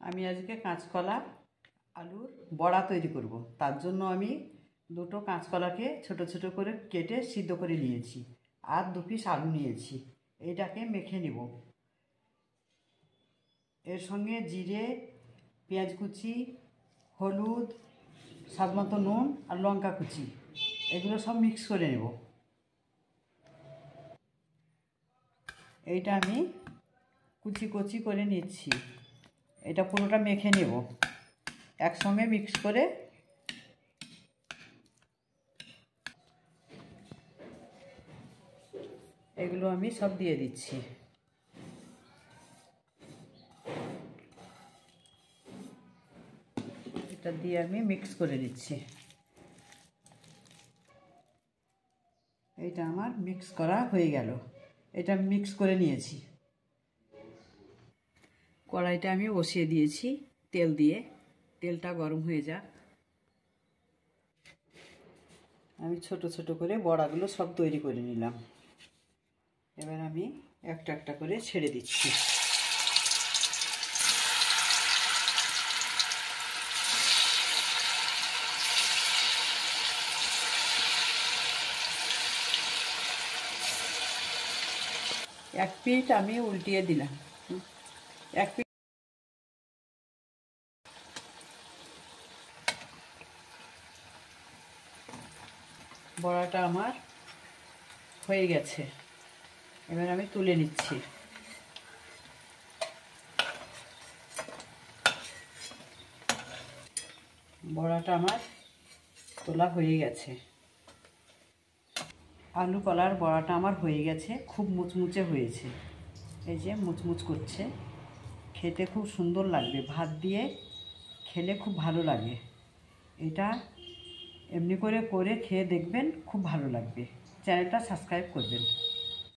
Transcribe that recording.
আমি আজকে কাঁচকলা আলুর বড়া তৈরি করব। তার জন্য আমি দুটো কাঁচকলাকে ছোট ছোট করে কেটে সিদ্ধ করে নিয়েছি আর 2 পিস আলু নিয়েছি। এটাকে মেখে নেব। এর সঙ্গে জিরে, পেঁয়াজ কুচি, হলুদ, স্বাদমতো নুন আর লঙ্কা কুচি এগুলো সব মিক্স করে নেব। এইটা আমি কুচি কুচি করে নিচ্ছি। এটা পুরোটা মেখে নেব একসঙ্গে মিক্স করে। এগুলো আমি সব দিয়ে দিচ্ছি। এটা দিয়ে আমি মিক্স করে দিচ্ছি। এটা আমার মিক্স করা হয়ে গেল। এটা মিক্স করে নিয়েছি। কড়াইটা আমি বসিয়ে দিয়েছি তেল দিয়ে। তেলটা গরম হয়ে যাক। আমি ছোট ছোট করে বড়াগুলো সব তৈরি করে নিলাম। এবার আমি একটা একটা করে ছেড়ে দিচ্ছি। এক পিঠ আমি উল্টিয়ে দিলাম। এক পিঠ বড়াটা আমার হয়ে গেছে। এবার আমি তুলে নিচ্ছি। বড়াটা আমার তোলা হয়ে গেছে। আলু কলার বড়াটা আমার হয়ে গেছে। খুব মুচমুচে হয়েছে। এই যে মুচমুচ করছে। খেতে খুব সুন্দর লাগবে। ভাত দিয়ে খেলে খুব ভালো লাগে। এটা এমনি করে করে খেয়ে দেখবেন, খুব ভালো লাগবে। চ্যানেলটা সাবস্ক্রাইব করবেন।